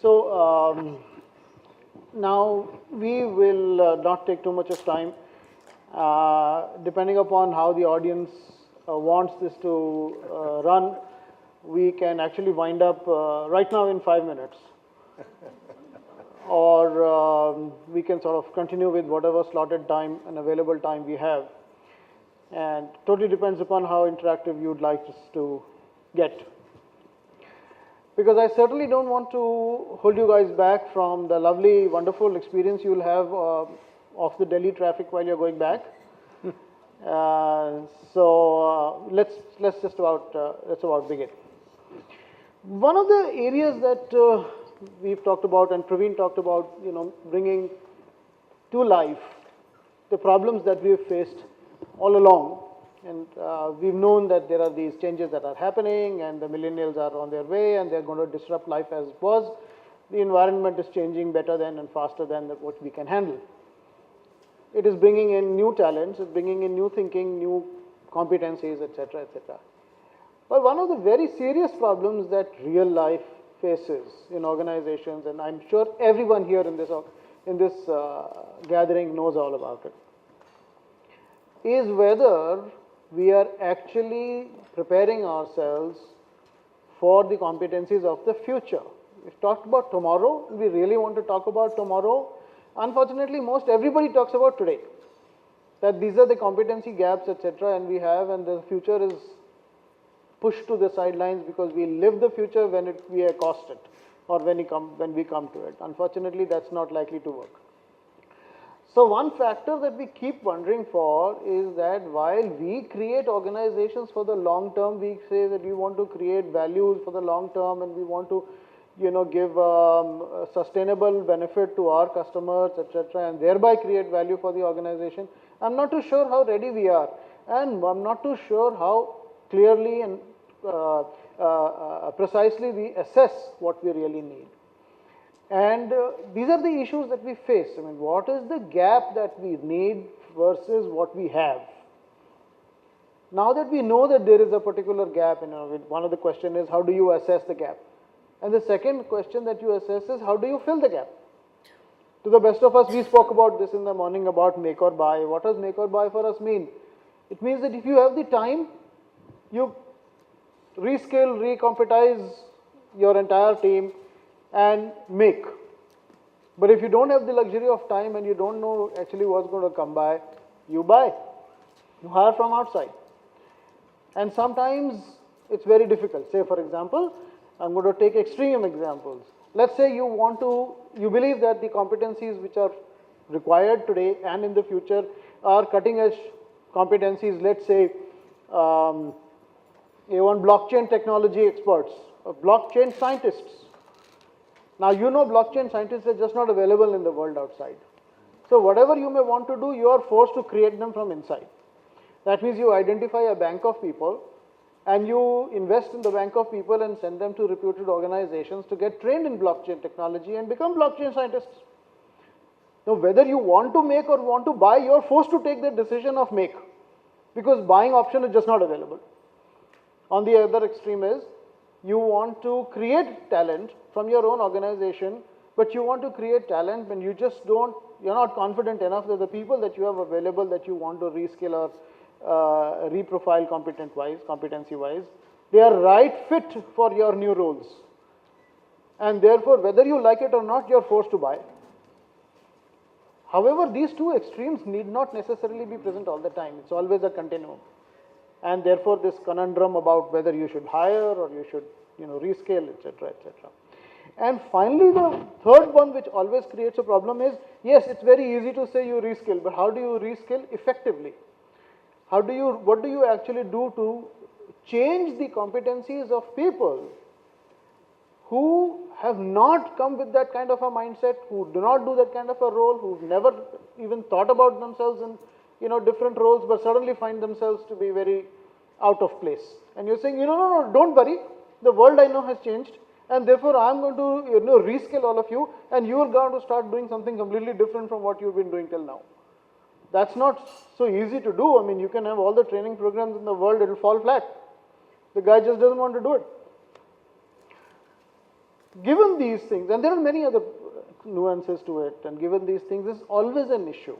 So now we will not take too much of time. Depending upon how the audience wants this to run, we can actually wind up right now in 5 minutes. Or we can sort of continue with whatever slotted time and available time we have. And totally depends upon how interactive you'd like us to get. Because I certainly don't want to hold you guys back from the lovely, wonderful experience you'll have of the Delhi traffic while you're going back. Let's just about begin. One of the areas that we've talked about and Praveen talked about, bringing to life the problems that we've faced all along. And we've known that there are these changes that are happening and the millennials are on their way and they're going to disrupt life as it was. The environment is changing better than and faster than what we can handle. It is bringing in new talents, it's bringing in new thinking, new competencies, etc., etc. But one of the very serious problems that real life faces in organizations, and I'm sure everyone here in this gathering knows all about it, is whether we are actually preparing ourselves for the competencies of the future. We've talked about tomorrow. We really want to talk about tomorrow. Unfortunately, most everybody talks about today, that these are the competency gaps, etc., and the future is pushed to the sidelines because we live the future when we accost it or when we come to it. Unfortunately, that's not likely to work. So one factor that we keep wondering for is that while we create organizations for the long term, we say that we want to create values for the long term and we want to give a sustainable benefit to our customers, etc., and thereby create value for the organization. I'm not too sure how ready we are, and I'm not too sure how clearly and precisely we assess what we really need. And these are the issues that we face. I mean, what is the gap that we need versus what we have? Now that we know that there is a particular gap, one of the questions is how do you assess the gap? And the second question that you assess is how do you fill the gap? To the best of us, we spoke about this in the morning about make or buy. What does make or buy for us mean? It means that if you have the time, you reskill, recompetize your entire team and make. But if you don't have the luxury of time and you don't know actually what's going to come by, you buy. You hire from outside. And sometimes it's very difficult. Say, for example, I'm going to take extreme examples. Let's say you believe that the competencies which are required today and in the future are cutting edge competencies. Let's say you want blockchain technology experts, or blockchain scientists. Now blockchain scientists are just not available in the world outside. So whatever you may want to do, you are forced to create them from inside. That means you identify a bank of people and you invest in the bank of people and send them to reputed organizations to get trained in blockchain technology and become blockchain scientists. Now whether you want to make or want to buy, you are forced to take the decision of make, because buying option is just not available. On the other extreme is you want to create talent from your own organization, but you want to create talent when you're not confident enough that the people that you have available that you want to reskill or reprofile competency wise, they are right fit for your new roles. And therefore, whether you like it or not, you're forced to buy. However, these two extremes need not necessarily be present all the time. It's always a continuum. And therefore, this conundrum about whether you should hire or you should, rescale, etc., etc. And finally, the third one, which always creates a problem, is yes, it's very easy to say you reskill, but how do you reskill effectively? What do you actually do to change the competencies of people who have not come with that kind of a mindset, who do not do that kind of a role, who've never even thought about themselves in different roles, but suddenly find themselves to be very out of place. And you're saying, no, don't worry, the world I know has changed, and therefore I'm going to reskill all of you, and you are going to start doing something completely different from what you've been doing till now. That's not so easy to do. I mean, you can have all the training programs in the world, it'll fall flat. The guy just doesn't want to do it. given these things, and there are many other nuances to it, and given these things, there's always an issue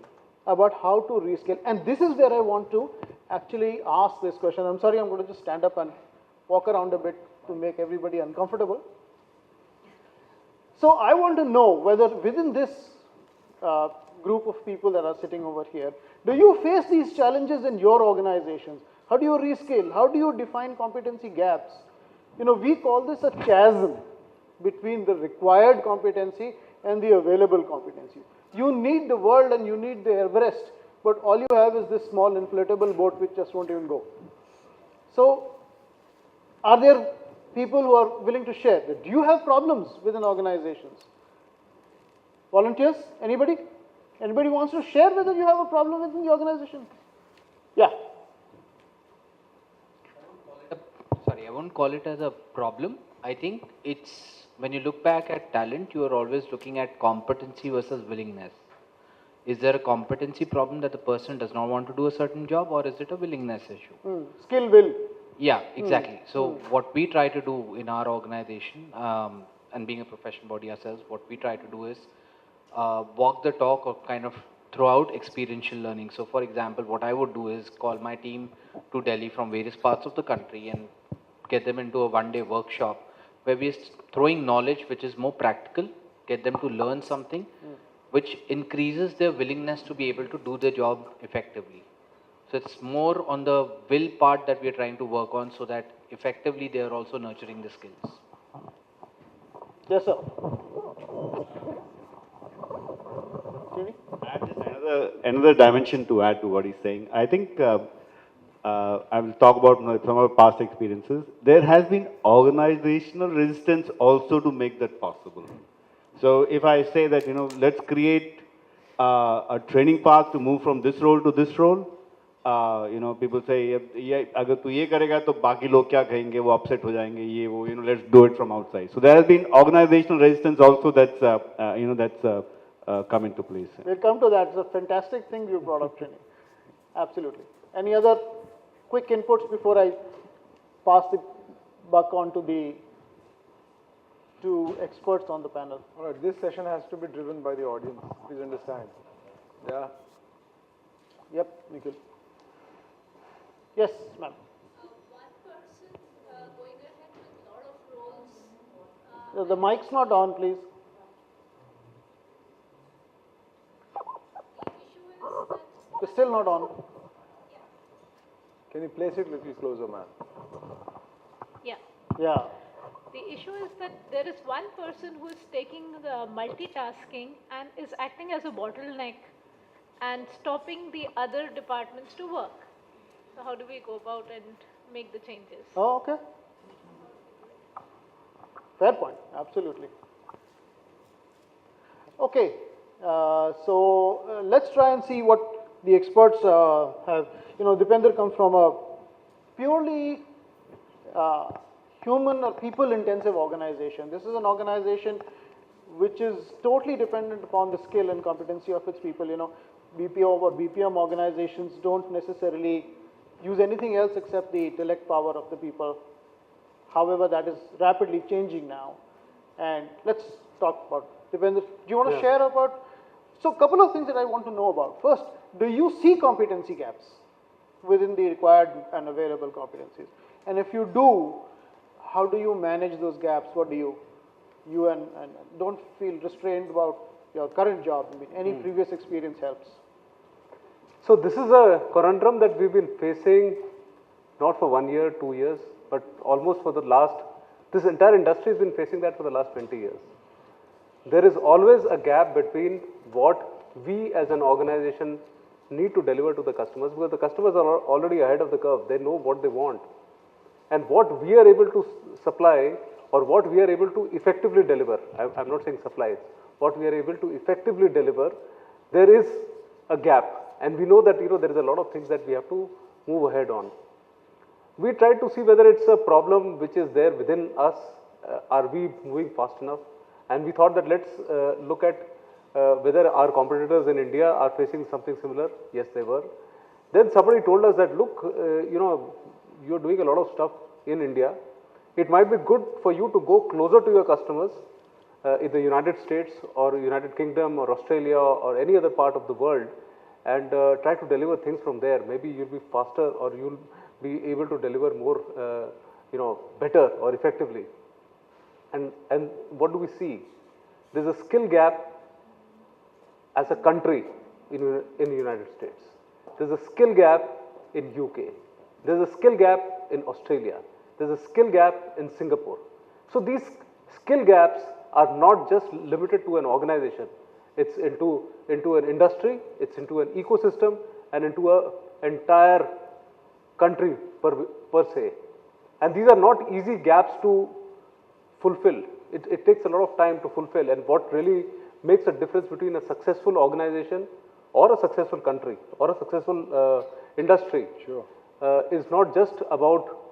about how to rescale. And this is where I want to actually ask this question. I'm sorry, I'm going to just stand up and walk around a bit to make everybody uncomfortable. So I want to know whether within this group of people that are sitting over here, do you face these challenges in your organizations? How do you rescale? How do you define competency gaps? You know, we call this a chasm between the required competency and the available competency. You need the world and you need the Everest, but all you have is this small inflatable boat which just won't even go. So, are there people who are willing to share? Do you have problems within organizations? Volunteers? Anybody? Anybody wants to share whether you have a problem within the organization? Yeah. Sorry, I won't call it as a problem. I think it's, when you look back at talent, you are always looking at competency versus willingness. Is there a competency problem that the person does not want to do a certain job, or is it a willingness issue? Skill will. Yeah, exactly. So what we try to do in our organization, and being a professional body ourselves, what we try to do is walk the talk or kind of throw out experiential learning. So for example, what I would do is call my team to Delhi from various parts of the country and get them into a one-day workshop where we're throwing knowledge which is more practical, get them to learn something which increases their willingness to be able to do the job effectively. So it's more on the will part that we are trying to work on, so that effectively they are also nurturing the skills. Yes, sir. I have just another dimension to add to what he's saying. I think I will talk about some of our past experiences. There has been organizational resistance also to make that possible. So if I say that, you know, let's create a training path to move from this role to this role, you know, people say, अगर तू ये करेगा तो बाकी लोग क्या कहेंगे, वो upset हो जाएंगे, ये वो, you know, let's do it from outside. So there has been organizational resistance also that's, you know, that's come into place. We'll come to that. It's a fantastic thing you brought up, training. Absolutely. Any other quick inputs before I pass the buck on to the two experts on the panel? All right, this session has to be driven by the audience. Please understand. Yeah. Yep, Nikhil. Yes, ma'am. One person going ahead with a lot of roles. The mic's not on, please. The issue is that It's still not on. Can you place it a little closer, ma'am? yeah. Yeah. The issue is that there is one person who is taking the multitasking and is acting as a bottleneck and stopping the other departments to work. So how do we go about and make the changes? Oh, okay. Fair point. Absolutely. Okay. So let's try and see what the experts have. You know, Dipender comes from a purely human or people-intensive organization. This is an organization which is totally dependent upon the skill and competency of its people. You know, BPO or BPM organizations don't necessarily use anything else except the intellect power of the people. However, that is rapidly changing now. And let's talk about Dipender. Do you want to share about? So, a couple of things that I want to know about. First, do you see competency gaps within the required and available competencies? And if you do, how do you manage those gaps? What do you and don't feel restrained about your current job? I mean, any previous experience helps. So this is a conundrum that we've been facing not for 1 year, 2 years, but almost for the last, this entire industry has been facing that for the last 20 years. There is always a gap between what we as an organization need to deliver to the customers, because the customers are already ahead of the curve. They know what they want. And what we are able to supply, or what we are able to effectively deliver, I'm not saying supply, it's what we are able to effectively deliver, there is a gap. And we know that, you know, there is a lot of things that we have to move ahead on. We tried to see whether it's a problem which is there within us, are we moving fast enough? And we thought that let's look at whether our competitors in India are facing something similar. Yes, they were. Then somebody told us that, look, you know, you're doing a lot of stuff in India. it might be good for you to go closer to your customers in the United States or United Kingdom or Australia or any other part of the world and try to deliver things from there. Maybe you'll be faster or you'll be able to deliver more, better or effectively. And what do we see? There's a skill gap as a country in the United States. There's a skill gap in UK. There's a skill gap in Australia. There's a skill gap in Singapore. So these skill gaps are not just limited to an organization. It's into an industry, it's into an ecosystem, and into an entire country per se. And these are not easy gaps to fulfill. It takes a lot of time to fulfill, and what really makes a difference between a successful organization or a successful country or a successful industry is not just about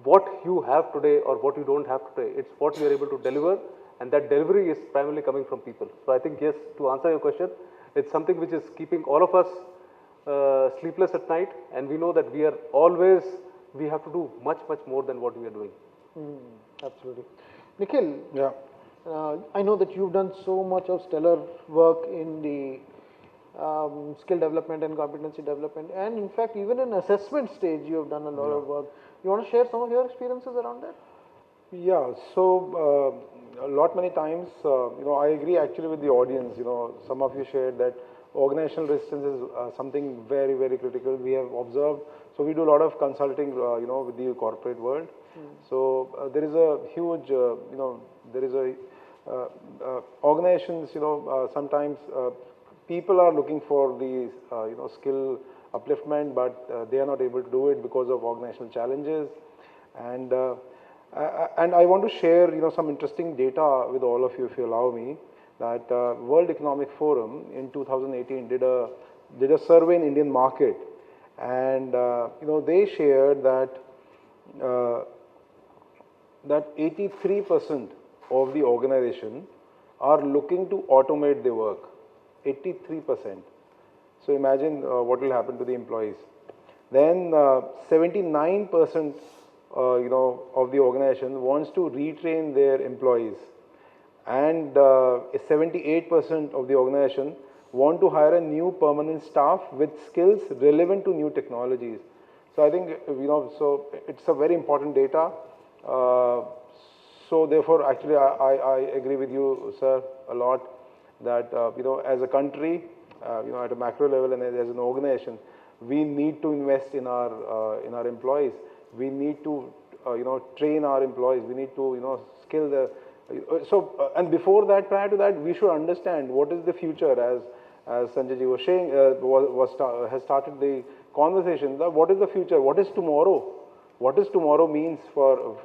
what you have today or what you don't have today. It's what you are able to deliver, and that delivery is primarily coming from people. So I think, yes, to answer your question, it's something which is keeping all of us sleepless at night, and we know that we have to do much more than what we are doing. Absolutely. Nikhil, Yeah. I know that you've done so much of stellar work in the skill development and competency development, and in fact, even in assessment stage, you have done a lot of work. You want to share some of your experiences around that? Yeah, so many times, I agree actually with the audience. Some of you shared that organizational resistance is something very, very critical. We have observed, so we do a lot of consulting, with the corporate world. So there is a huge, there is a organizations, sometimes people are looking for the, skill upliftment, but they are not able to do it because of organizational challenges. And I want to share, some interesting data with all of you, if you allow me, that World Economic Forum in 2018 did a survey in Indian market, and they shared that 83% of the organization are looking to automate their work. 83%. So imagine what will happen to the employees. Then 79% of the organization wants to retrain their employees, and 78% of the organization want to hire a new permanent staff with skills relevant to new technologies. So I think, so it's a very important data. So therefore, actually, I agree with you, sir, a lot that, as a country, at a macro level and as an organization, we need to invest in our employees. We need to, train our employees. We need to, skill the. And before that, prior to that, we should understand what is the future, as Sanjay ji was saying, has started the conversation. What is the future? What is tomorrow? What does tomorrow means for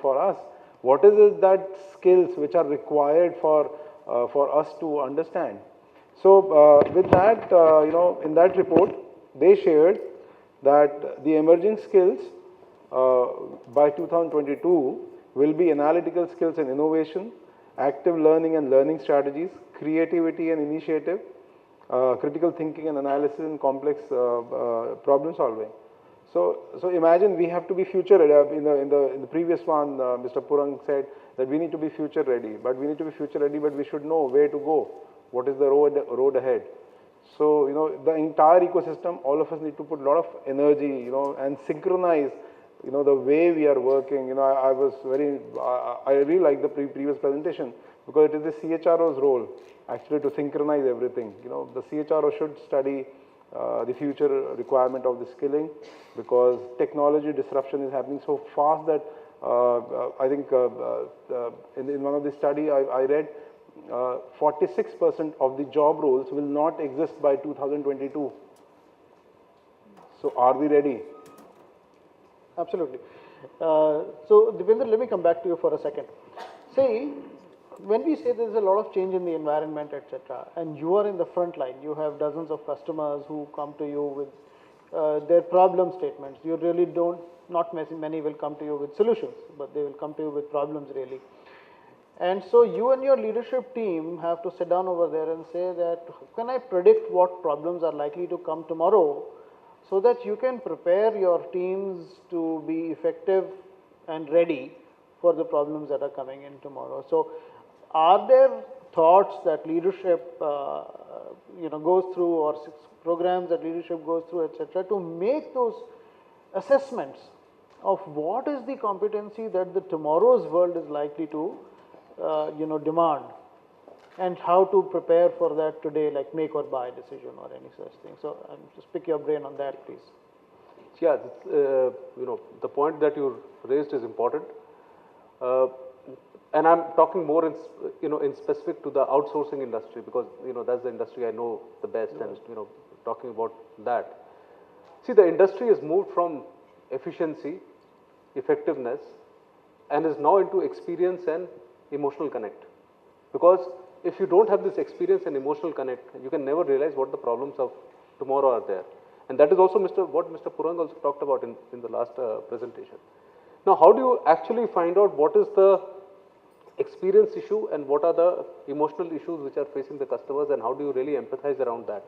for us? What is it that skills which are required for us to understand? So with that, in that report, they shared that the emerging skills by 2022 will be analytical skills and innovation, active learning and learning strategies, creativity and initiative, critical thinking and analysis, and complex problem solving. So imagine we have to be future ready. In the previous one, Mr. Purang said that we need to be future ready, but we should know where to go. What is the road ahead? So the entire ecosystem, all of us need to put a lot of energy, and synchronize, the way we are working. I really like the previous presentation, because it is the CHRO's role actually to synchronize everything. The CHRO should study the future requirement of the skilling, because technology disruption is happening so fast that I think in one of the study I read, 46% of the job roles will not exist by 2022. So are we ready? Absolutely. So Devendra, let me come back to you for a second. See, when we say there's a lot of change in the environment, etc., and you are in the front line, you have dozens of customers who come to you with their problem statements. You really don't, not many will come to you with solutions, but they will come to you with problems really. And so you and your leadership team have to sit down over there and say that, how can I predict what problems are likely to come tomorrow, so that you can prepare your teams to be effective and ready for the problems that are coming in tomorrow. So are there thoughts that leadership goes through, or programs that leadership goes through, etc., to make those assessments of what is the competency that the tomorrow's world is likely to demand, and how to prepare for that today, like make or buy decision or any such thing. So just pick your brain on that, please. Yeah, the point that you raised is important, and I'm talking more in specific to the outsourcing industry, because that's the industry I know the best, and talking about that. See, the industry has moved from efficiency, effectiveness, and is now into experience and emotional connect. Because if you don't have this experience and emotional connect, you can never realize what the problems of tomorrow are there. And that is also what Mr. Purang also talked about in the last presentation. Now, how do you actually find out what is the experience issue and what are the emotional issues which are facing the customers, and how do you really empathize around that?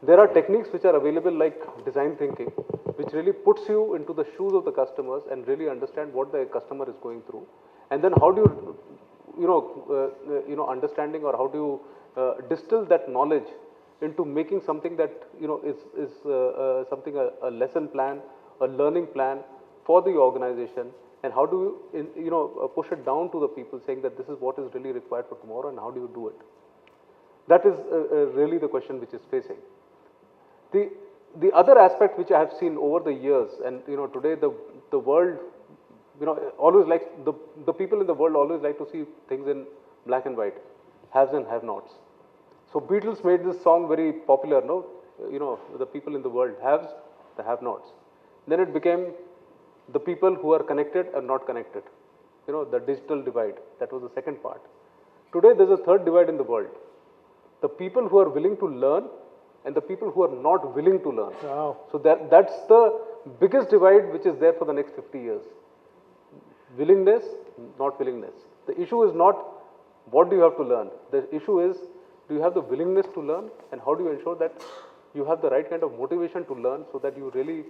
There are techniques which are available, like design thinking, which really puts you into the shoes of the customers and really understand what the customer is going through. And then how do you, understanding, or how do you distill that knowledge into making something that is something, a lesson plan, a learning plan for the organization, and how do you push it down to the people, saying that this is what is really required for tomorrow, and how do you do it? That is really the question which is facing. The other aspect which I have seen over the years, and today the world always likes, the people in the world always like to see things in black and white, haves and have-nots. So Beatles made this song very popular, no? The people in the world, haves, the have-nots. Then it became the people who are connected and not connected. The digital divide. That was the second part. Today there's a third divide in the world. The people who are willing to learn and the people who are not willing to learn. Wow. So that's the biggest divide which is there for the next 50 years. Willingness, not willingness. The issue is not what do you have to learn. The issue is, do you have the willingness to learn, and how do you ensure that you have the right kind of motivation to learn, so that you really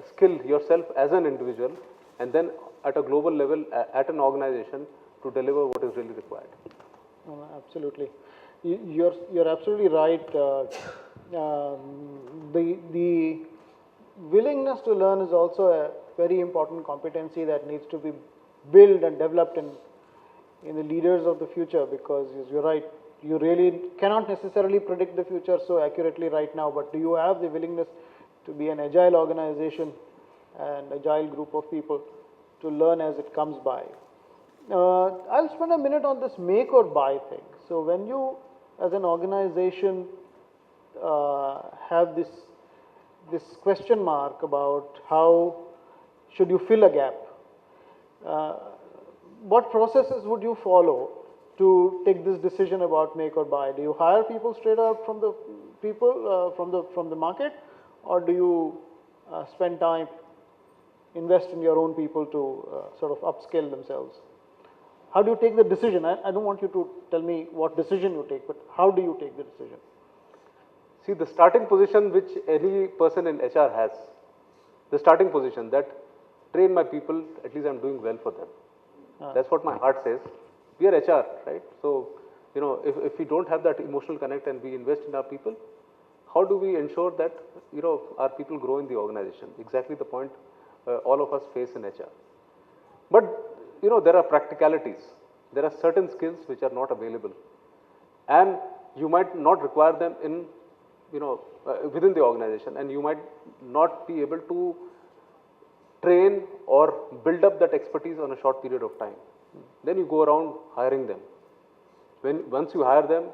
skill yourself as an individual, and then at a global level, at an organization, to deliver what is really required. Absolutely. You're absolutely right. The willingness to learn is also a very important competency that needs to be built and developed in the leaders of the future, because you're right, you really cannot necessarily predict the future so accurately right now, but do you have the willingness to be an agile organization and agile group of people to learn as it comes by? I'll spend a minute on this make or buy thing. So when you as an organization have this question mark about how should you fill a gap, what processes would you follow to take this decision about make or buy? Do you hire people straight out from the people from the market, or do you spend time, invest in your own people to sort of upskill themselves? How do you take the decision? I don't want you to tell me what decision you take, but how do you take the decision? See, the starting position which any person in HR has, the starting position that train my people, at least I'm doing well for them. That's what my heart says. We are HR, right? So, if we don't have that emotional connect and we invest in our people, how do we ensure that, our people grow in the organization? Exactly the point all of us face in HR. But, there are practicalities. There are certain skills which are not available. And you might not require them in, within the organization, and you might not be able to train or build up that expertise on a short period of time. Then you go around hiring them. Once you hire them,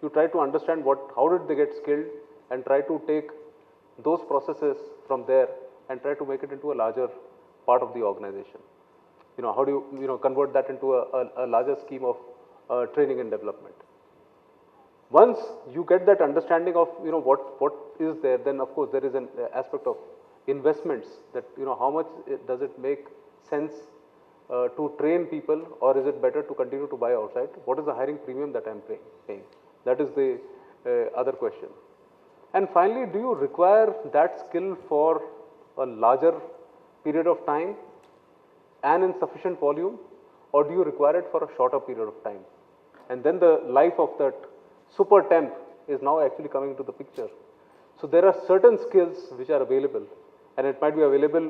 you try to understand how did they get skilled, and try to take those processes from there and try to make it into a larger part of the organization. How do you convert that into a larger scheme of training and development? Once you get that understanding of what is there, then of course there is an aspect of investments, that how much does it make sense to train people, or is it better to continue to buy outside? What is the hiring premium that I'm paying? That is the other question. And finally, do you require that skill for a larger period of time? and in sufficient volume, or do you require it for a shorter period of time? And then the life of that super temp is now actually coming into the picture. So there are certain skills which are available, and it might be available,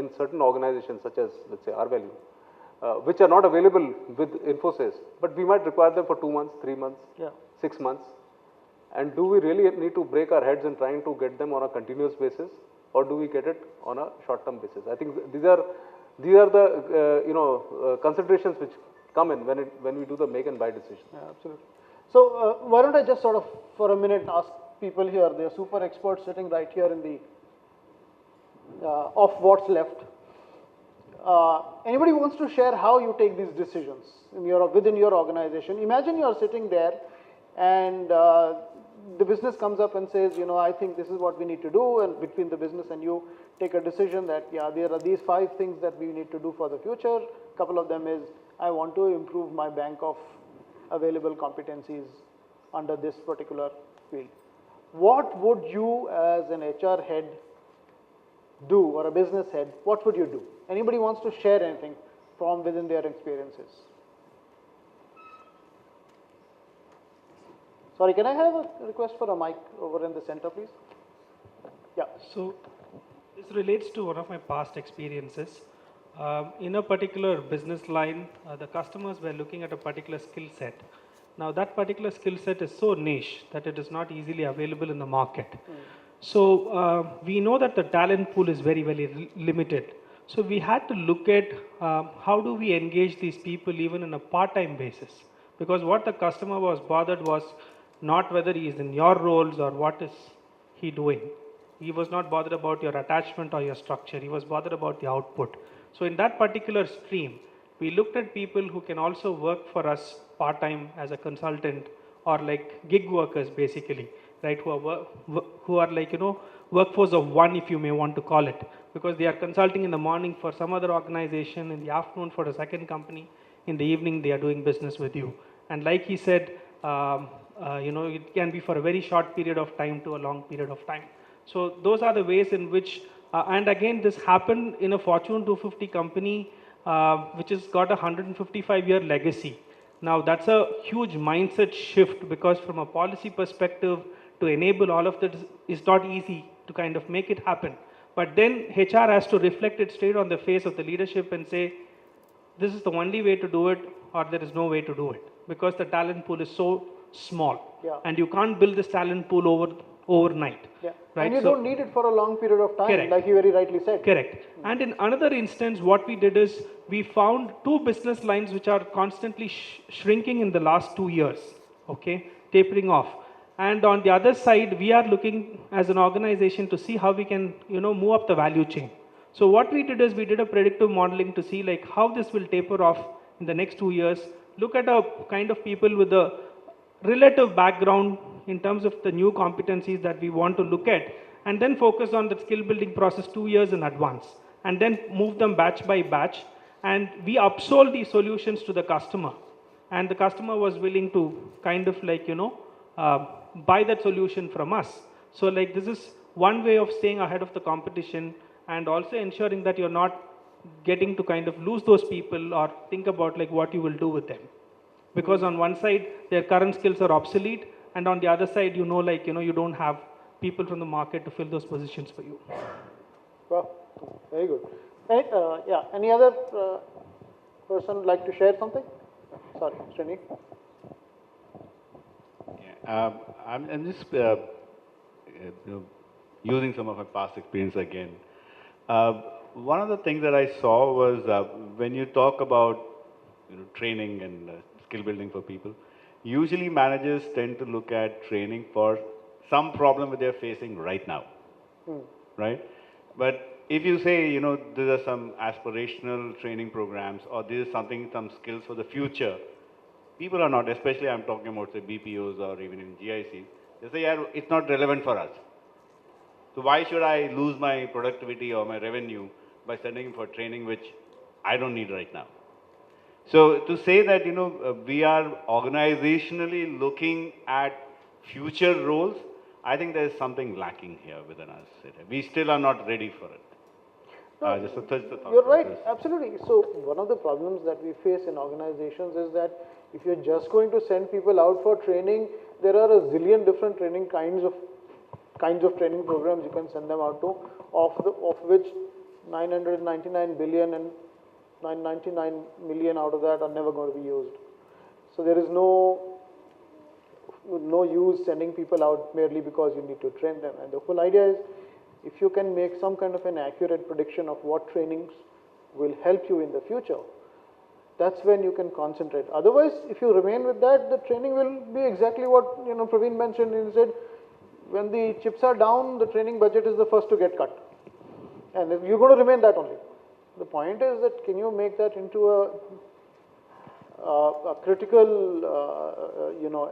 in certain organizations such as, let's say, RvaluE, which are not available with Infosys, but we might require them for 2 months, 3 months, 6 months. And do we really need to break our heads in trying to get them on a continuous basis, or do we get it on a short-term basis? I think these are the considerations which come in when we do the make and buy decision. Yeah, absolutely. So why don't I just sort of for a minute ask people here, they're super experts sitting right here in the of what's left. Anybody wants to share how you take these decisions within your organization? Imagine you're sitting there and the business comes up and says, I think this is what we need to do, and between the business and you take a decision that, there are these 5 things that we need to do for the future. A couple of them is, I want to improve my bank of available competencies under this particular field. What would you as an HR head do, or a business head, what would you do? Anybody wants to share anything from within their experiences? Sorry, can I have a request for a mic over in the center, please? Yeah. So this relates to one of my past experiences. In a particular business line, the customers were looking at a particular skill set. Now that particular skill set is so niche that it is not easily available in the market. So we know that the talent pool is very, very limited. So we had to look at how do we engage these people even in a part-time basis. Because what the customer was bothered was not whether he is in your roles or what is he doing. He was not bothered about your attachment or your structure. He was bothered about the output. So in that particular stream, we looked at people who can also work for us part-time as a consultant, or like gig workers basically, right? Who are like, workforce of one, if you may want to call it, because they are consulting in the morning for some other organization, in the afternoon for a second company, in the evening they are doing business with you. And like he said, it can be for a very short period of time to a long period of time. So those are the ways in which, and again, this happened in a Fortune 250 company, which has got a 155-year legacy. Now that's a huge mindset shift, because from a policy perspective, to enable all of that is not easy to kind of make it happen. But then HR has to reflect it straight on the face of the leadership and say, this is the only way to do it, or there is no way to do it, because the talent pool is so small. Yeah. And you can't build this talent pool overnight. Yeah. Right? And you don't need it for a long period of time, correct. like you very rightly said. Correct. And in another instance, what we did is we found 2 business lines which are constantly shrinking in the last 2 years, okay, tapering off. And on the other side, we are looking as an organization to see how we can, move up the value chain. So what we did is we did a predictive modeling to see like how this will taper off in the next 2 years. Look at a kind of people with a relative background in terms of the new competencies that we want to look at, and then focus on the skill building process 2 years in advance, and then move them batch by batch. And we upsold these solutions to the customer, and the customer was willing to kind of like, buy that solution from us. So like this is one way of staying ahead of the competition, and also ensuring that you're not getting to kind of lose those people or think about like what you will do with them. Because on one side, their current skills are obsolete, and on the other side, you don't have people from the market to fill those positions for you. Well, very good. Any other person like to share something? Sorry, Srini. Yeah, I'm just using some of my past experience again. One of the things that I saw was when you talk about training and skill building for people, usually managers tend to look at training for some problem that they're facing right now, right? But if you say, there are some aspirational training programs, or there is some skills for the future, people are not, especially I'm talking about say BPOs or even in GICs, they say, yeah, it's not relevant for us. So why should I lose my productivity or my revenue by sending for training which I don't need right now? So to say that, we are organizationally looking at future roles, I think there is something lacking here within us. We still are not ready for it. Just to touch the thought You're right, process. absolutely. So one of the problems that we face in organizations is that if you're just going to send people out for training, there are a zillion different training kinds of training programs you can send them out to, of which 999 billion and 999 million out of that are never going to be used. So there is no use sending people out merely because you need to train them. And the whole idea is, if you can make some kind of an accurate prediction of what trainings will help you in the future, that's when you can concentrate. Otherwise, if you remain with that, the training will be exactly what Praveen mentioned. He said, when the chips are down, the training budget is the first to get cut, and you're going to remain that only. The point is that can you make that into a critical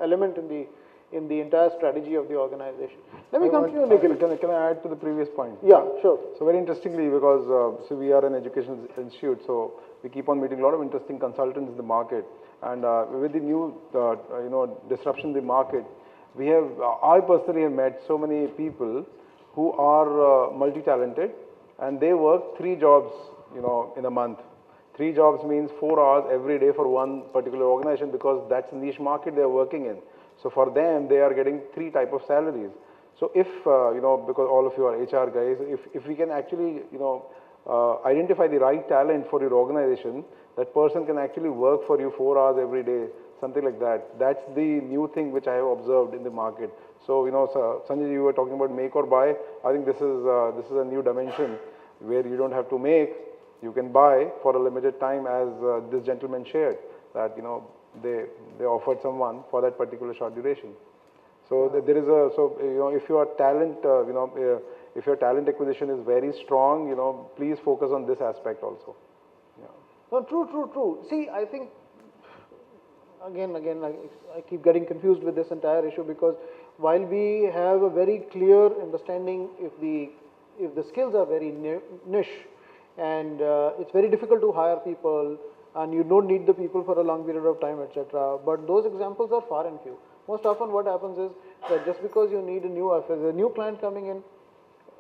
element in the entire strategy of the organization. Let me come to you, Nikhil. Can I add to the previous point? Yeah, sure. So very interestingly, because so we are an education institute, so we keep on meeting a lot of interesting consultants in the market, and with the new disruption in the market, we have I personally have met so many people who are multi-talented, and they work 3 jobs in a month. 3 jobs means 4 hours every day for one particular organization, because that's a niche market they are working in. So for them, they are getting 3 type of salaries. So if, because all of you are HR guys, if we can actually, identify the right talent for your organization, that person can actually work for you 4 hours every day, something like that. That's the new thing which I have observed in the market. So, Sanjay, you were talking about make or buy. I think this is a new dimension where you don't have to make, you can buy for a limited time, as this gentleman shared, that, they offered someone for that particular short duration. So there is if your talent, if your talent acquisition is very strong, please focus on this aspect also. Yeah. No, true. See, I think, again, I keep getting confused with this entire issue, because while we have a very clear understanding, if the skills are very niche, and it's very difficult to hire people, and you don't need the people for a long period of time, etc. But those examples are far and few. Most often what happens is that just because you need if there's a new client coming in,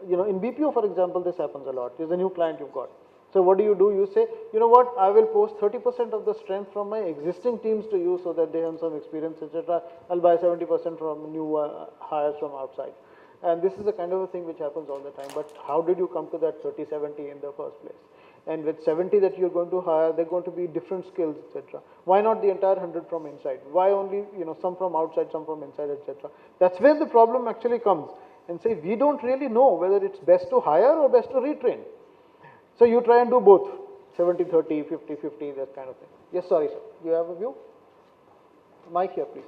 in BPO, for example, this happens a lot. There's a new client you've got. So what do? You say, you know what, I will post 30% of the strength from my existing teams to you so that they have some experience, etc. I'll buy 70% from new hires from outside. And this is the kind of a thing which happens all the time. But how did you come to that 30-70 in the first place? And with 70 that you're going to hire, they're going to be different skills, etc. Why not the entire 100 from inside? Why only, some from outside, some from inside, etc. That's where the problem actually comes. And say, we don't really know whether it's best to hire or best to retrain. So you try and do both, 70-30, 50-50, that kind of thing. Yes, sorry, sir. You have a view? Mic here, please.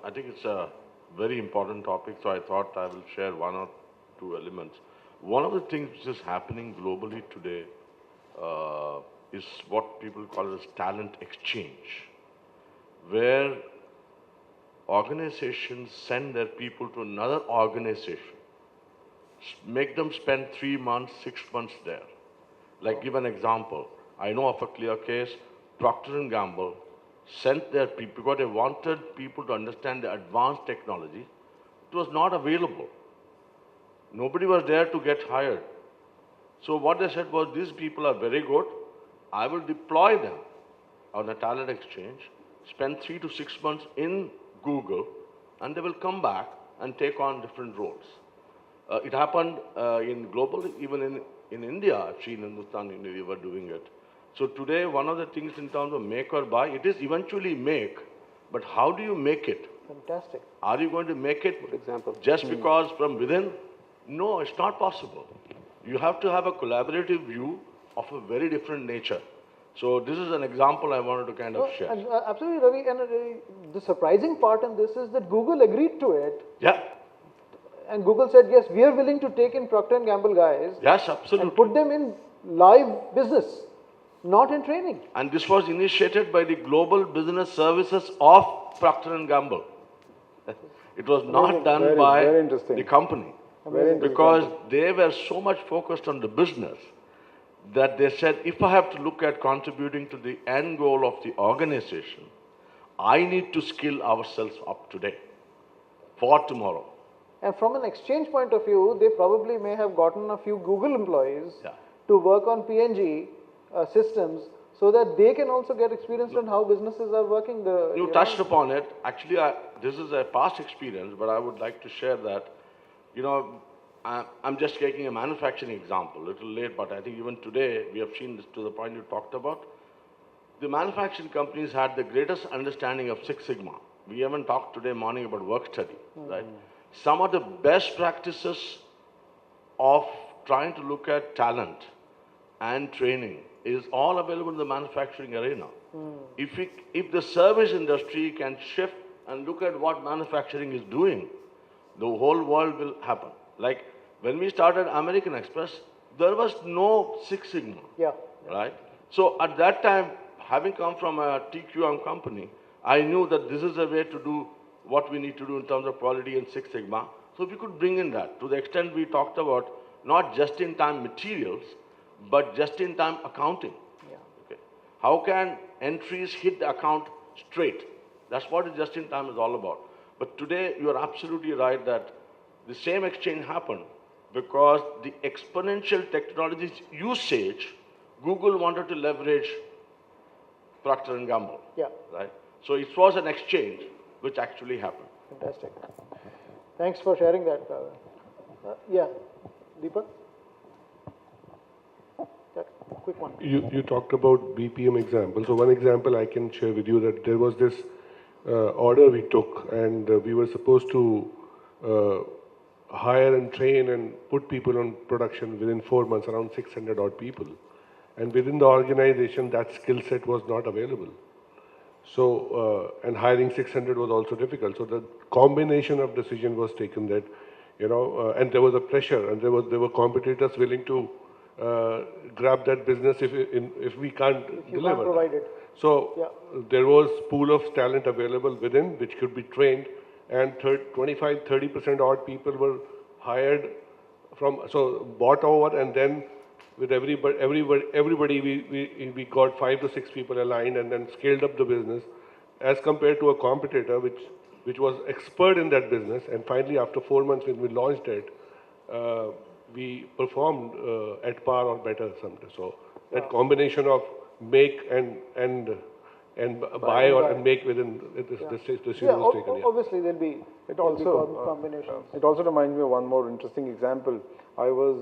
I think it's a very important topic, so I thought I will share 1 or 2 elements. One of the things which is happening globally today is what people call as talent exchange, where organizations send their people to another organization, make them spend 3 months, 6 months there. Like, give an example. I know of a clear case, Procter & Gamble sent their people, because they wanted people to understand the advanced technology. It was not available. Nobody was there to get hired. So what they said was, these people are very good. I will deploy them on a talent exchange, spend 3 to 6 months in Google, and they will come back and take on different roles. It happened in global, even in India. I've seen Hindustan, we were doing it. So today, one of the things in terms of make or buy, it is eventually make, but how do you make it? Fantastic. Are you going to make it example. just because from within? No, it's not possible. You have to have a collaborative view of a very different nature. So this is an example I wanted to kind of share. And, absolutely, Ravi. And the surprising part in this is that Google agreed to it. Yeah. And Google said, yes, we are willing to take in Procter & Gamble guys. Yes, absolutely. And put them in live business, not in training. And this was initiated by the global business services of Procter & Gamble. It was not done by the company. Because they were so much focused on the business that they said, if I have to look at contributing to the end goal of the organization, I need to skill ourselves up today for tomorrow. And from an exchange point of view, they probably may have gotten a few Google employees Yeah. to work on PNG systems so that they can also get experience on how businesses are working. You touched upon it. Actually, this is a past experience, but I would like to share that. You know, I'm just taking a manufacturing example, a little late, but I think even today we have seen this to the point you talked about. The manufacturing companies had the greatest understanding of Six Sigma. We haven't talked today morning about work study, right? Some of the best practices of trying to look at talent and training is all available in the manufacturing arena. If the service industry can shift and look at what manufacturing is doing, the whole world will happen. Like when we started American Express, there was no Six Sigma, Yeah. right? So at that time, having come from a TQM company, I knew that this is a way to do what we need to do in terms of quality and Six Sigma. So if we could bring in that, to the extent we talked about not just-in-time materials, but just-in-time accounting. Yeah. Okay. How can entries hit the account straight? That's what just-in-time is all about. But today, you are absolutely right that the same exchange happened because the exponential technologies usage, Google wanted to leverage Procter & Gamble. Yeah. Right? So it was an exchange which actually happened. Fantastic. Thanks for sharing that. Yeah, Deepak? Yeah, quick one. You talked about BPM example. So one example I can share with you that there was this order we took and we were supposed to hire and train and put people on production within 4 months, around 600 odd people. And within the organization, that skill set was not available. So, and hiring 600 was also difficult. So the combination of decision was taken that, and there was a pressure and there were competitors willing to grab that business if we can't deliver. Can't provide it. So there was pool of talent available within which could be trained, and 25-30% odd people were hired from, so bought over, and then with everybody we got 5 to 6 people aligned and then scaled up the business as compared to a competitor which was expert in that business. And finally, after 4 months when we launched it, we performed at par or better sometimes. So that combination of make and buy or and make within this decision was taken. Obviously there'll be combinations. It also reminds me of one more interesting example. I was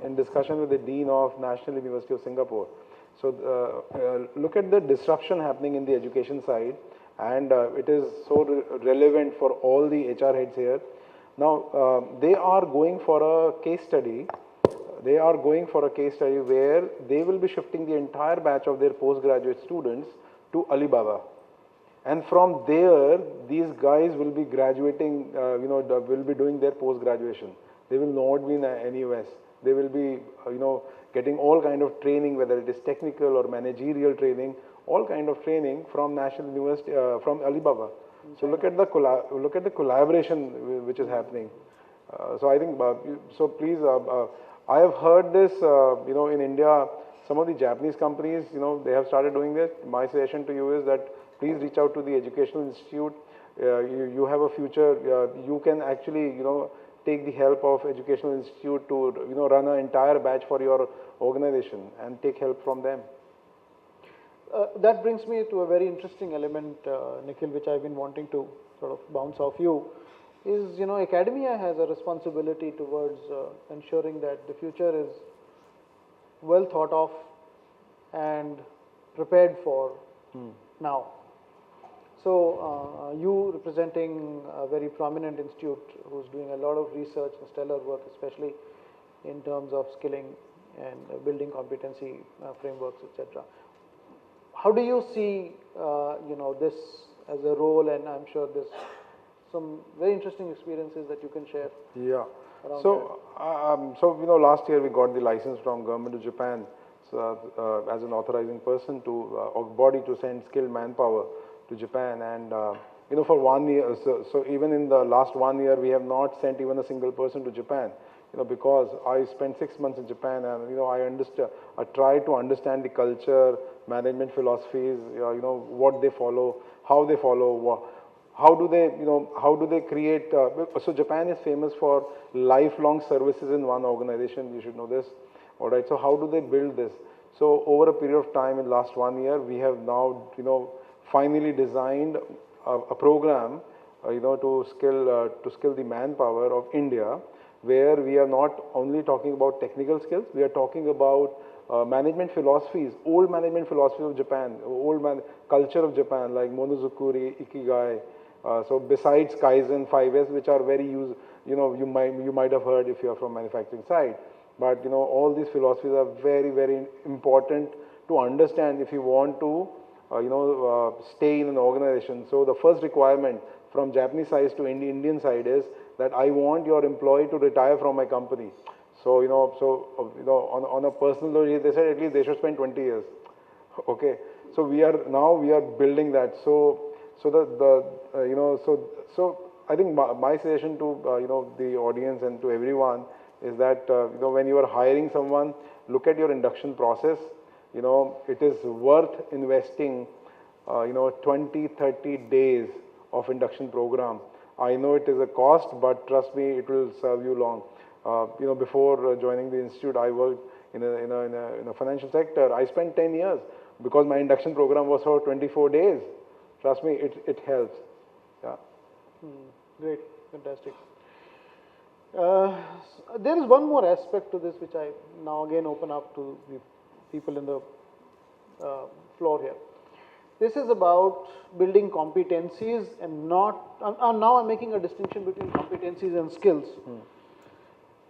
in discussion with the Dean of National University of Singapore. So look at the disruption happening in the education side, and it is so relevant for all the HR heads here. Now, they are going for a case study. They are going for a case study where they will be shifting the entire batch of their postgraduate students to Alibaba. And from there, these guys will be graduating, will be doing their post-graduation. They will not be in NUS. They will be, getting all kind of training, whether it is technical or managerial training, all kind of training from National University, from Alibaba. So look at the collaboration which is happening. So I think, so please, I have heard this, in India, some of the Japanese companies, they have started doing this. My suggestion to you is that please reach out to the educational institute. You have a future. You can actually, take the help of educational institute to, run an entire batch for your organization and take help from them. That brings me to a very interesting element, Nikhil, which I've been wanting to sort of bounce off you, is, academia has a responsibility towards ensuring that the future is well thought of and prepared for now. So, you representing a very prominent institute who's doing a lot of research and stellar work, especially in terms of skilling and building competency frameworks, etc. How do you see, this as a role? And I'm sure there's some very interesting experiences that you can share. Yeah. So, last year we got the license from government of Japan as an authorizing person to or body to send skilled manpower to Japan, and for 1 year. So even in the last 1 year, we have not sent even a single person to Japan. Because I spent 6 months in Japan, and I tried to understand the culture, management philosophies, what they follow, how they follow, How do they, how do they create, so Japan is famous for lifelong services in one organization, you should know this, all right, so how do they build this? So over a period of time in last 1 year, we have now, finally designed a program, to skill the manpower of India, where we are not only talking about technical skills, we are talking about management philosophies, old management philosophies of Japan, culture of Japan, like Monozukuri, Ikigai. So besides Kaizen, 5S, which are very you might have heard if you are from manufacturing side. But all these philosophies are very, very important to understand if you want to stay in an organization. So the first requirement from Japanese side to Indian side is that I want your employee to retire from my company. So on a personal note, they said at least they should spend 20 years. Okay, so we are building that. So I think my suggestion to the audience and to everyone is that when you are hiring someone, look at your induction process. It is worth investing 20-30 days of induction program. I know it is a cost, but trust me, it will serve you long. Before joining the institute, I worked in a financial sector. I spent 10 years because my induction program was for 24 days. Trust me, it helps. Yeah. Great, fantastic. There is one more aspect to this which I now again open up to the people in the floor here. This is about building competencies and not, now I'm making a distinction between competencies and skills.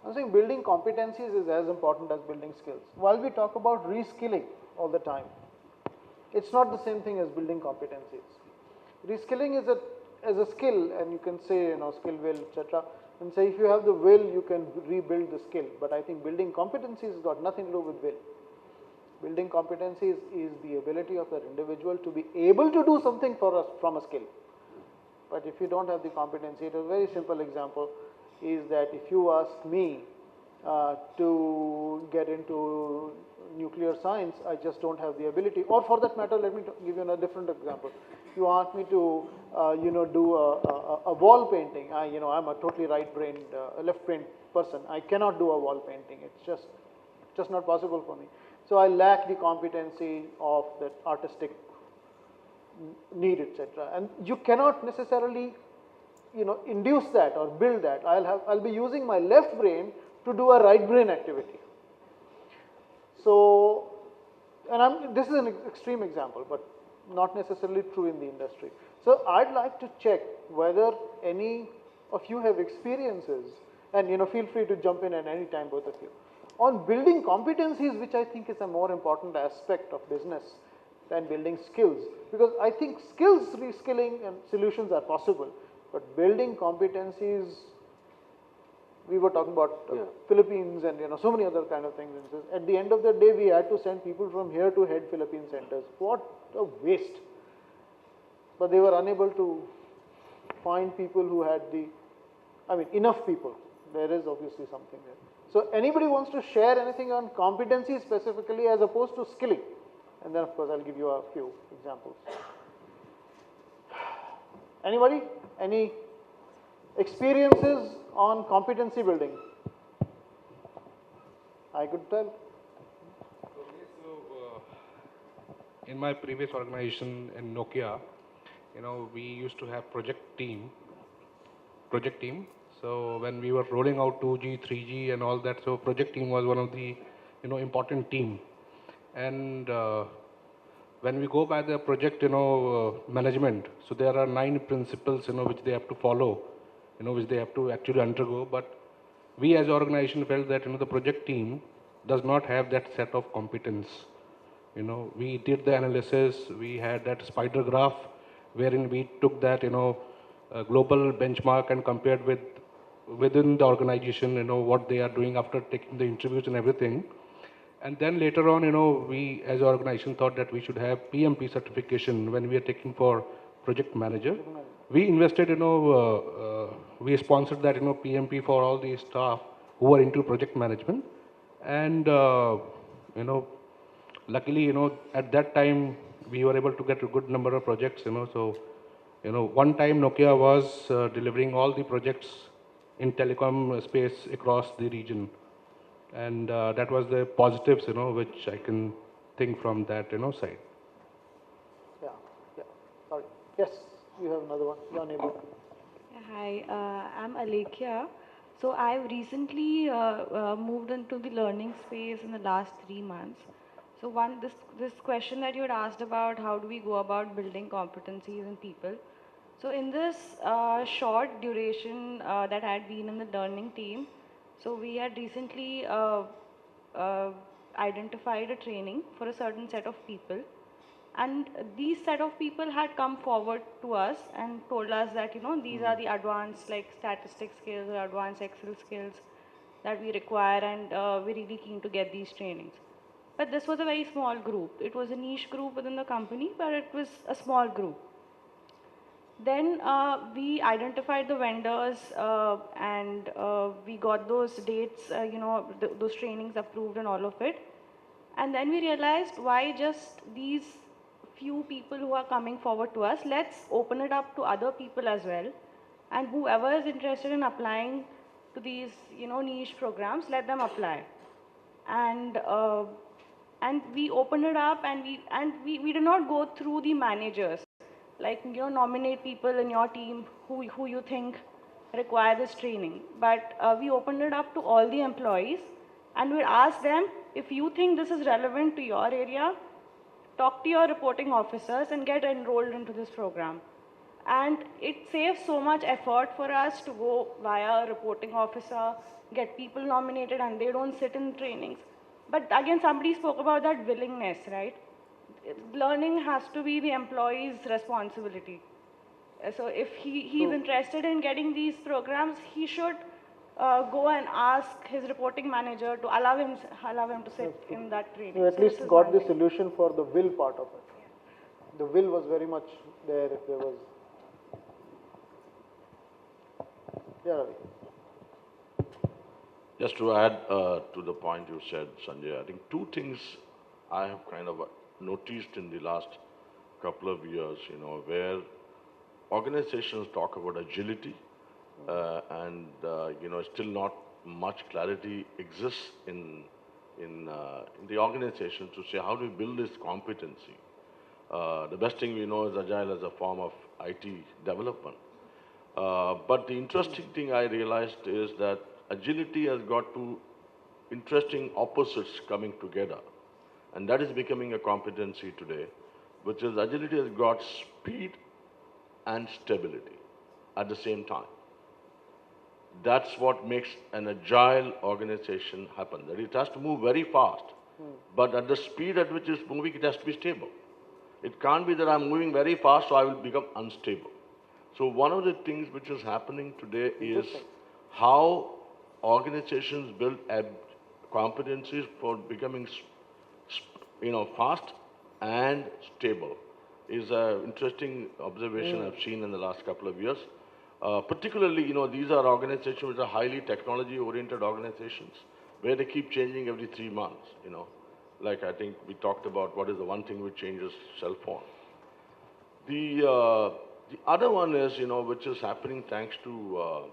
I'm saying building competencies is as important as building skills. While we talk about reskilling all the time, it's not the same thing as building competencies. Reskilling is a skill, and you can say, skill will, etc. And say if you have the will, you can rebuild the skill. But I think building competencies has got nothing to do with will. Building competencies is the ability of that individual to be able to do something from a skill. But if you don't have the competency, a very simple example is that if you ask me to get into nuclear science, I just don't have the ability. Or for that matter, let me give you a different example. You ask me to, do a wall painting. I'm a totally right-brained, left-brained person. I cannot do a wall painting. It's just not possible for me. So I lack the competency of that artistic need, etc. And you cannot necessarily, induce that or build that. I'll be using my left brain to do a right brain activity. So, and this is an extreme example, but not necessarily true in the industry. So I'd like to check whether any of you have experiences, and feel free to jump in at any time, both of you, on building competencies, which I think is a more important aspect of business than building skills. Because I think skills reskilling and solutions are possible, but building competencies, we were talking about Philippines and so many other kind of things. At the end of the day, we had to send people from here to head Philippine centers. What a waste! But they were unable to find people who had enough people. There is obviously something there. So anybody wants to share anything on competency specifically as opposed to skilling? And then of course I'll give you a few examples. Anybody? Any experiences on competency building? I could tell. In my previous organization in Nokia, we used to have project team. So when we were rolling out 2G, 3G and all that, so project team was one of the, important team. And when we go by the project, management, so there are 9 principles, which they have to follow, which they have to actually undergo. But we as an organization felt that, the project team does not have that set of competence. We did the analysis, we had that spider graph wherein we took that, global benchmark and compared within the organization, what they are doing after taking the interviews and everything. And then later on, we as an organization thought that we should have PMP certification when we are taking for project manager. We invested, we sponsored that, PMP for all the staff who are into project management. And, luckily, at that time, we were able to get a good number of projects, so You know, one time Nokia was delivering all the projects in telecom space across the region. And that was the positives, you know, which I can think from that, you know, side. Yeah, yeah. Sorry. Yes, you have another one. Your neighbor. Hi, I'm Alekhya. So I've recently moved into the learning space in the last 3 months. So this question that you had asked about, how do we go about building competencies in people? So in this short duration that I had been in the learning team, so we had recently uh, identified a training for a certain set of people, and these set of people had come forward to us and told us that, you know, these are the advanced like statistics skills or advanced Excel skills that we require, and we're really keen to get these trainings. But this was a very small group. It was a niche group within the company, but it was a small group. Then we identified the vendors and we got those dates, those trainings approved and all of it. And then we realized, why just these few people who are coming forward to us, let's open it up to other people as well. And whoever is interested in applying to these, you know, niche programs, let them apply. And we opened it up, and we did not go through the managers, like, you know, nominate people in your team who you think require this training, but we opened it up to all the employees, and we asked them, if you think this is relevant to your area, talk to your reporting officers and get enrolled into this program. And it saves so much effort for us to go via a reporting officer, get people nominated, and they don't sit in trainings. But again, somebody spoke about that willingness, right? Learning has to be the employee's responsibility. So if he's interested in getting these programs, he should go and ask his reporting manager to allow him to sit in that training. You at So least this is got one the thing. solution for the will part of it. The will was very much there if there was. Yeah, Ravi. Just to add to the point you said, Sanjay, I think two things I have kind of noticed in the last couple of years, you know, where organizations talk about agility and, you know, still not much clarity exists in the organization to say how do we build this competency. The best thing we know is agile as a form of IT development. But the interesting thing I realized is that agility has got two interesting opposites coming together. And that is becoming a competency today, which is agility has got speed and stability at the same time. That's what makes an agile organization happen. That it has to move very fast, but at the speed at which it's moving, it has to be stable. It can't be that I'm moving very fast, so I will become unstable. So one of the things which is happening today is how organizations build competencies for becoming, you know, fast and stable is an interesting observation I've seen in the last couple of years. Particularly, you know, these are organizations which are highly technology-oriented organizations where they keep changing every 3 months, you know. Like I think we talked about what is the one thing which changes cell phone. The other one is, you know, which is happening thanks to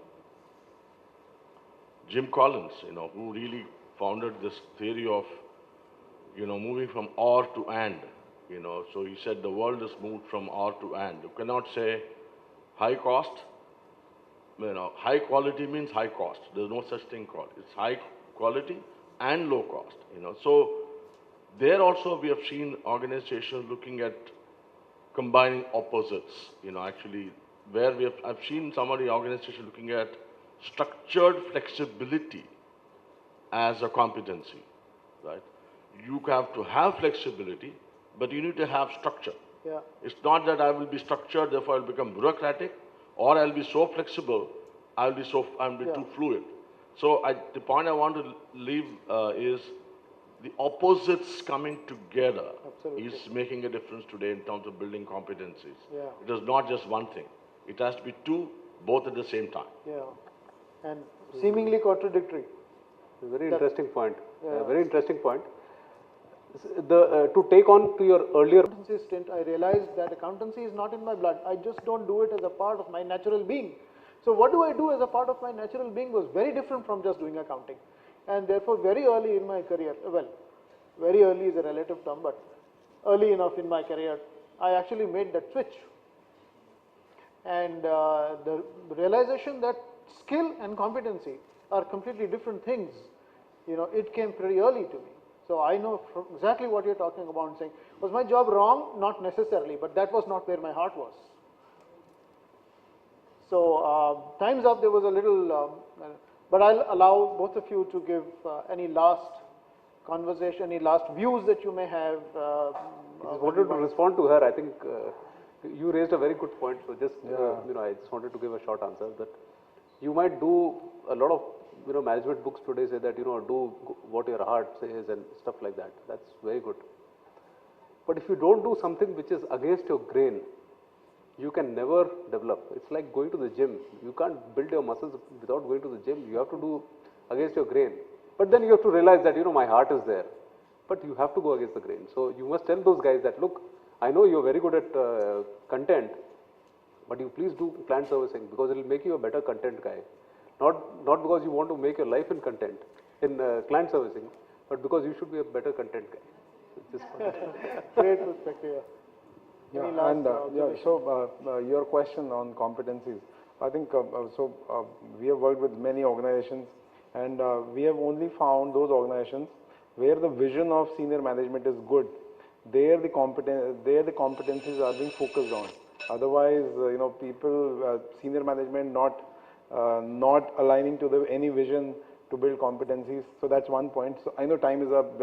Jim Collins, you know, who really founded this theory of, you know, moving from or to and, you know. So he said the world has moved from or to and. You cannot say high cost, you know, high quality means high cost. There's no such thing called. It's high quality and low cost, you know. So there also we have seen organizations looking at combining opposites, you know, actually where I've seen some of the organizations looking at structured flexibility as a competency, right? You have to have flexibility, but you need to have structure. Yeah. It's not that I will be structured, therefore I'll become bureaucratic, or I'll be so flexible, I'll be too fluid. So the point I want to leave is the opposites coming together is making a difference today in terms of building competencies. Yeah. It is not just one thing. It has to be two, both at the same time. Yeah. And seemingly contradictory. Very interesting point. Very interesting point. To take on to your earlier accountancy stint, I realized that accountancy is not in my blood. I just don't do it as a part of my natural being. So what do I do as a part of my natural being was very different from just doing accounting. And therefore, very early in my career, well, very early is a relative term, but early enough in my career, I actually made that switch. And the realization that skill and competency are completely different things, it came pretty early to me. So I know exactly what you're talking about and saying, was my job wrong? Not necessarily, but that was not where my heart was. So time's up, there was a little, but I'll allow both of you to give any last conversation, any last views that you may have. I just wanted to respond to her. I think you raised a very good point. So just, I just wanted to give a short answer that you might do a lot of, management books today say that, do what your heart says and stuff like that. That's very good. But if you don't do something which is against your grain, you can never develop. It's like going to the gym. You can't build your muscles without going to the gym. You have to do against your grain. But then you have to realize that, my heart is there. But you have to go against the grain. So you must tell those guys that, look, I know you're very good at content, but you please do client servicing because it will make you a better content guy. Not because you want to make your life in content, in client servicing, but because you should be a better content guy. Great perspective. Yeah, and your question on competencies, I think we have worked with many organizations, and we have only found those organizations where the vision of senior management is good. There the competencies are being focused on. Otherwise, people, senior management not aligning to any vision to build competencies. So that's one point. So I know time is up,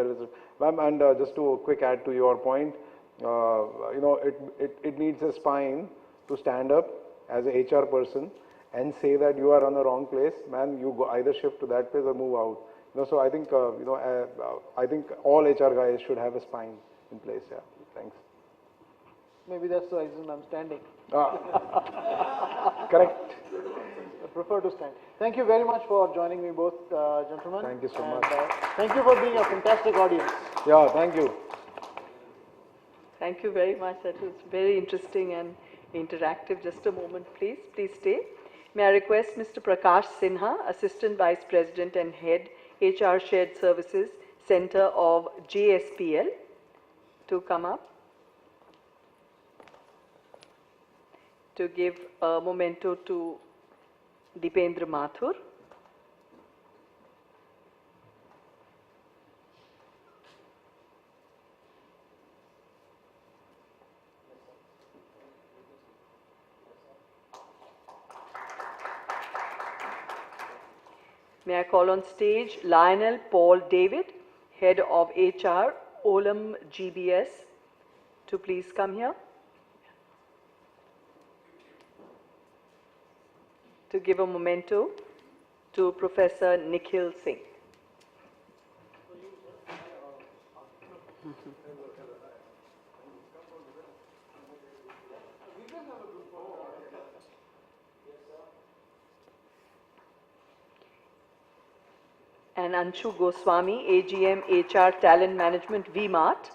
ma'am, and just to quick add to your point, it needs a spine to stand up as a HR person and say that you are on the wrong place, man. You go either shift to that place or move out. So I think I think all HR guys should have a spine in place. Yeah, thanks. Maybe that's the reason I'm standing. Correct. I prefer to stand. Thank you very much for joining me, both gentlemen. Thank you so much. Thank you for being a fantastic audience. Yeah, thank you. Thank you very much. That was very interesting and interactive. Just a moment, please. Please stay. May I request Mr. Prakash Sinha, Assistant Vice President and Head, HR Shared Services Center of JSPL, to come up to give a memento to Deependra Mathur. May I call on stage Lionel Paul David, Head of HR, Olam GBS, to please come here to give a memento to Professor Nikhil Singh. And Anshu Goswami, AGM HR Talent Management, VMart,